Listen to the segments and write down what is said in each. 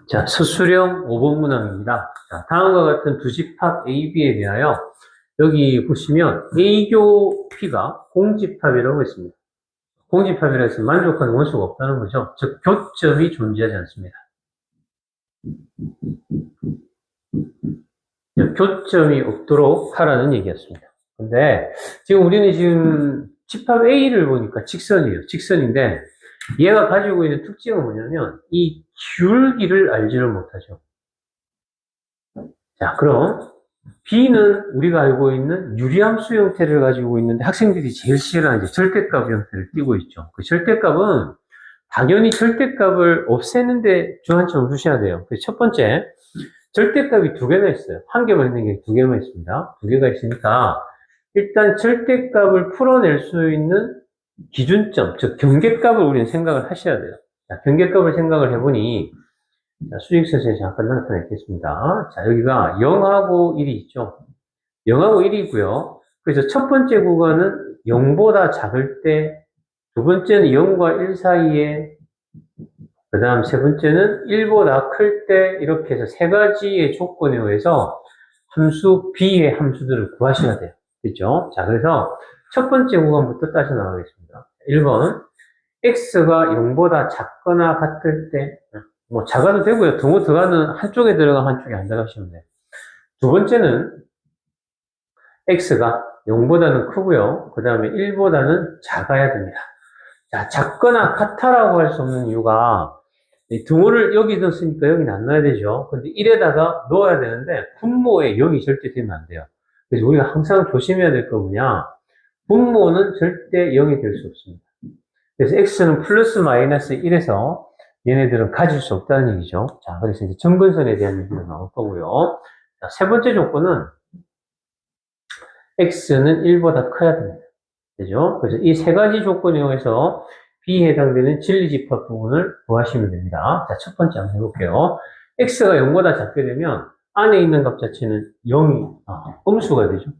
자, 서술형 5번 문항입니다. 자, 다음과 같은 두 집합 AB에 대하여 여기 보시면 A교 P가 공집합이라고 했습니다. 공집합이라 해서 만족하는 원수가 없다는 거죠. 즉, 교점이 존재하지 않습니다. 교점이 없도록 하라는 얘기였습니다. 근데 지금 우리는 지금 집합 A를 보니까 직선이에요. 직선인데 얘가 가지고 있는 특징은 뭐냐면 이 기울기를 알지를 못하죠. 자, 그럼 B는 우리가 알고 있는 유리함수 형태를 가지고 있는데 학생들이 제일 싫어하는 이제 절대값 형태를 띠고 있죠. 그 절대값은 당연히 절대값을 없애는데 주안점을 두셔야 돼요. 그래서 첫 번째, 절대값이 두 개나 있어요. 한 개만 있는 게 두 개만 있습니다. 두 개가 있으니까 일단 절대값을 풀어낼 수 있는 기준점, 즉 경계값을 우리는 생각을 하셔야 돼요. 자, 경계값을 생각을 해보니 자, 수직선에 잠깐 나타내 있겠습니다. 자, 여기가 0하고 1이 있죠. 0하고 1이고요. 그래서 첫 번째 구간은 0보다 작을 때, 두 번째는 0과 1 사이에, 그 다음 세 번째는 1보다 클 때, 이렇게 해서 세 가지의 조건에 의해서 함수 B의 함수들을 구하셔야 돼요. 그죠? 자, 그래서 첫 번째 구간부터 따져 나가겠습니다. 1번, x가 0보다 작거나 같을 때, 뭐 작아도 되고요. 더 들어가는 한쪽에 들어가 한쪽에 안 들어가시면 돼요. 두 번째는 x가 0보다는 크고요. 그 다음에 1보다는 작아야 됩니다. 자, 작거나 같아라고 할 수 없는 이유가 이 등호를 여기 넣었으니까 여기는 안 넣어야 되죠. 근데 1에다가 넣어야 되는데 분모에 0이 절대 되면 안 돼요. 그래서 우리가 항상 조심해야 될 거 뭐냐? 분모는 절대 0이 될 수 없습니다. 그래서 x는 플러스 마이너스 1에서 얘네들은 가질 수 없다는 얘기죠. 자, 그래서 이제 점근선에 대한 얘기가 나올 거고요. 자, 세 번째 조건은 x는 1보다 커야 됩니다. 되죠? 그래서 이 세 가지 조건에 의해서 B에 해당되는 진리집합 부분을 구하시면 됩니다. 자, 첫 번째 한번 해볼게요. x가 0보다 작게 되면 안에 있는 값 자체는 0이 음수가 되죠.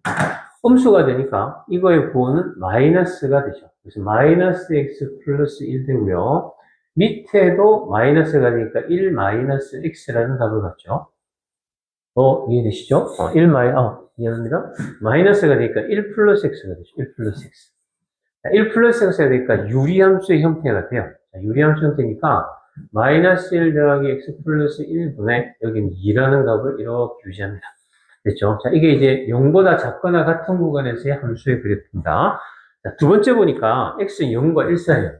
음수가 되니까 이거의 부호는 마이너스가 되죠. 그래서 마이너스 x 플러스 1 되고요. 밑에도 마이너스가 되니까 1 마이너스 x라는 값을 갖죠. 이해되시죠? 미안합니다. 마이너스가 되니까 1 플러스 x가 되죠. 1 플러스 x. 자, 1 플러스 x가 되니까 유리함수의 형태가 돼요. 자, 유리함수 형태니까 마이너스 1 더하기 x 플러스 1분의 여기는 2라는 값을 이렇게 유지합니다. 됐죠? 자, 이게 이제 0보다 작거나 같은 구간에서의 함수의 그래프입니다. 자, 두 번째 보니까 x는 0과 1 사이에요.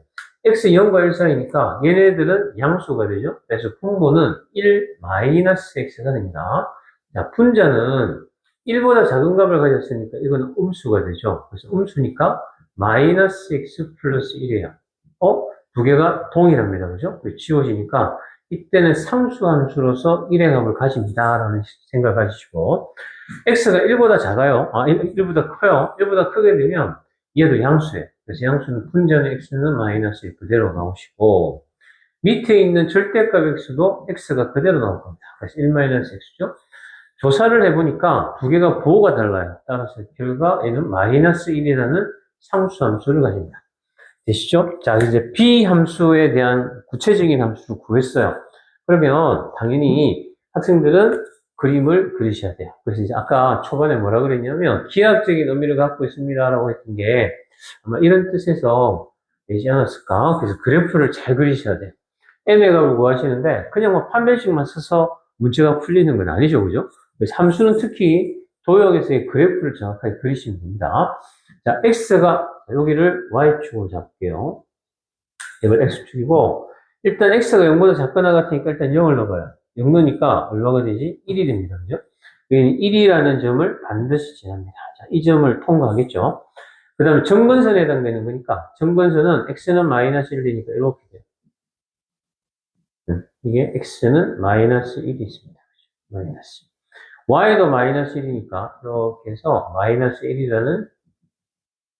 x는 0과 1 사이니까 얘네들은 양수가 되죠? 그래서 분모는 1 마이너스 x가 됩니다. 자, 분자는 1보다 작은 값을 가졌으니까 이거는 음수가 되죠. 그래서 음수니까 마이너스 x 플러스 1이에요. 두 개가 동일합니다. 그죠? 지워지니까 이때는 상수함수로서 1의 값을 가집니다라는 생각을 가지시고 x가 1보다 작아요. 1보다 커요. 1보다 크게 되면 얘도 양수예요. 그래서 양수는 분자는 x는 마이너스 그대로 나오시고 밑에 있는 절대값 x도 x가 그대로 나올 겁니다. 그래서 1 마이너스 x죠. 조사를 해보니까 두 개가 부호가 달라요. 따라서 결과 얘는 마이너스 1이라는 상수함수를 가집니다. 되시죠? 자, 이제 B 함수에 대한 구체적인 함수를 구했어요. 그러면 당연히 학생들은 그림을 그리셔야 돼요. 그래서 이제 아까 초반에 뭐라 그랬냐면 기하학적인 의미를 갖고 있습니다라고 했던 게 아마 이런 뜻에서 되지 않았을까? 그래서 그래프를 잘 그리셔야 돼요. M의 값을 구하시는데 그냥 뭐 판별식만 써서 문제가 풀리는 건 아니죠. 그죠? 그래서 함수는 특히 도형에서의 그래프를 정확하게 그리시면 됩니다. 자, X가 여기를 Y축으로 잡을게요. 이걸 X축이고 일단 X가 0보다 작거나 같으니까 일단 0을 넣어봐요. 0 넣으니까 얼마가 되지? 1이 됩니다. 그죠? 여기는 1이라는 점을 반드시 지납니다. 자, 이 점을 통과하겠죠. 그 다음에 점근선에 해당되는 거니까 점근선은 X는 마이너스 1 되니까 이렇게 돼요. 이게 X는 마이너스 1이 있습니다. 마이너스. Y도 마이너스 1이니까 이렇게 해서 마이너스 1이라는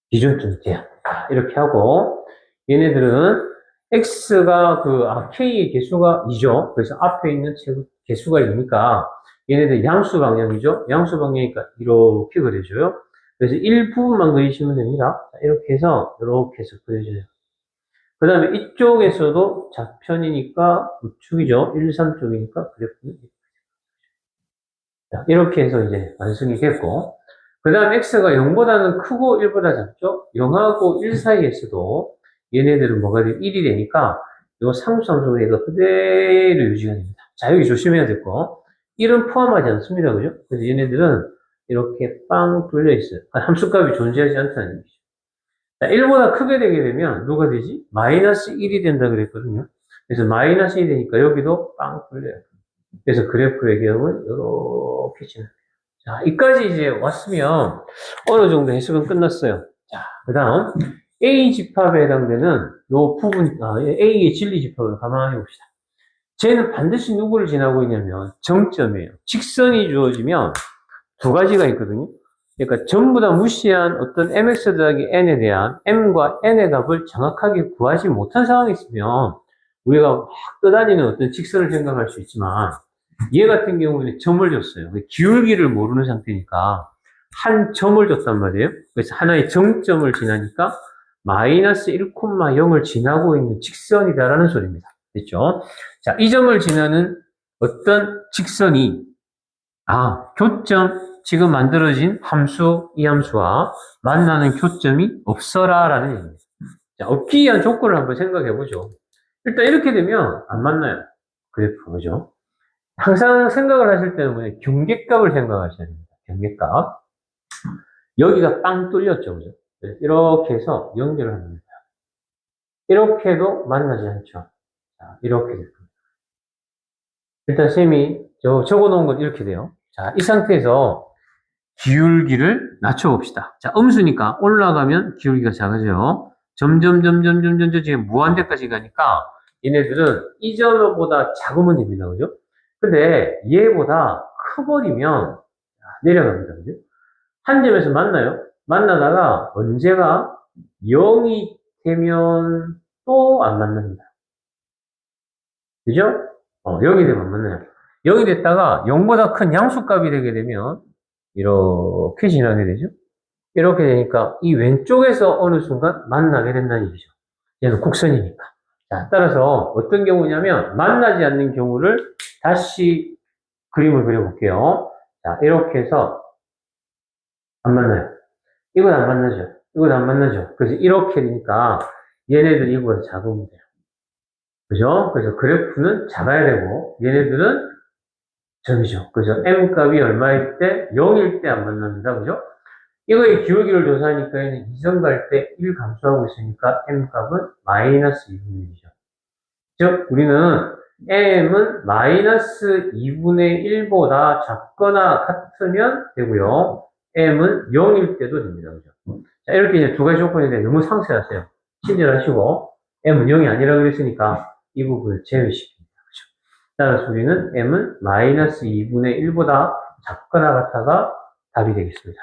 기준점이 돼요. 이렇게 하고 얘네들은 x가 k의 개수가 2죠. 그래서 앞에 있는 개수가 2니까 얘네들 양수 방향이죠. 양수 방향이니까 이렇게 그려줘요. 그래서 일부분만 그리시면 됩니다. 이렇게 해서 이렇게 해서 그려줘요. 그 다음에 이쪽에서도 좌편이니까 우측이죠. 1, 3쪽이니까 그래프는 이렇게 해서 이제 완성이 됐고, 그 다음 x가 0보다는 크고 1보다 작죠? 0하고 1 사이에서도 얘네들은 뭐가 돼? 1이 되니까 요 상수함수가 그대로 유지가 됩니다. 자, 여기 조심해야 될 거. 1은 포함하지 않습니다. 그죠? 그래서 얘네들은 이렇게 빵 뚫려 있어요. 함수값이 존재하지 않다는 얘기죠. 자, 1보다 크게 되게 되면 누가 되지? 마이너스 1이 된다 그랬거든요. 그래서 마이너스 1이 되니까 여기도 빵 뚫려요. 그래서 그래프의 경우는 이렇게 진행. 자, 여기까지 이제 왔으면 어느 정도 해석은 끝났어요. 자, 그 다음 A 집합에 해당되는 요 부분, A의 진리 집합을 가만히 봅시다. 쟤는 반드시 누구를 지나고 있냐면 정점이에요. 직선이 주어지면 두 가지가 있거든요. 그러니까 전부 다 무시한 어떤 mx 더하기 n에 대한 m과 n의 값을 정확하게 구하지 못한 상황이 있으면 우리가 막 떠다니는 어떤 직선을 생각할 수 있지만 얘 같은 경우는 점을 줬어요. 기울기를 모르는 상태니까 한 점을 줬단 말이에요. 그래서 하나의 정점을 지나니까 마이너스 1,0을 지나고 있는 직선이다라는 소리입니다. 됐죠? 자, 이 점을 지나는 어떤 직선이 교점, 지금 만들어진 함수, 이 함수와 만나는 교점이 없어라라는 얘기입니다. 자, 없기 위한 조건을 한번 생각해 보죠. 일단 이렇게 되면 안 만나요. 그래프, 그죠? 항상 생각을 하실 때는 뭐냐, 경계값을 생각하셔야 됩니다. 경계값. 여기가 빵 뚫렸죠, 그죠? 이렇게 해서 연결을 합니다. 이렇게 해도 만나지 않죠. 자, 이렇게 될 겁니다. 일단 쌤이 적어 놓은 건 이렇게 돼요. 자, 이 상태에서 기울기를 낮춰봅시다. 자, 음수니까 올라가면 기울기가 작아져요. 점점 무한대까지 가니까 얘네들은 이 점보다 작으면 됩니다. 그죠? 근데 얘보다 커버리면 내려갑니다. 그죠? 한 점에서 만나요. 만나다가 언제가 0이 되면 또 안 만납니다. 그죠? 0이 되면 안 만나요. 0이 됐다가 0보다 큰 양수값이 되게 되면 이렇게 지나게 되죠. 이렇게 되니까 이 왼쪽에서 어느 순간 만나게 된다는 얘기죠. 얘는 곡선이니까. 자, 따라서 어떤 경우냐면 만나지 않는 경우를 다시 그림을 그려볼게요. 자, 이렇게 해서 안 만나요. 이건 안 만나죠. 이건 안 만나죠. 그래서 이렇게 되니까 얘네들 이거보다 작으면 돼요. 그죠? 그래서 그래프는 작아야 되고 얘네들은 점이죠. 그래서 m 값이 얼마일 때? 0일 때 안 만납니다. 그죠? 이거의 기울기를 조사하니까 2점 갈 때 1 감소하고 있으니까 m 값은 마이너스 2분의 1이죠. 즉 우리는 m은 마이너스 2분의 1보다 작거나 같으면 되고요. m은 0일 때도 됩니다. 그죠? 자, 이렇게 이제 두 가지 조건인데 너무 상세하세요. 친절하시고 m은 0이 아니라고 그랬으니까 이 부분을 제외시킵니다. 그죠? 따라서 우리는 m은 마이너스 2분의 1보다 작거나 같아가 답이 되겠습니다.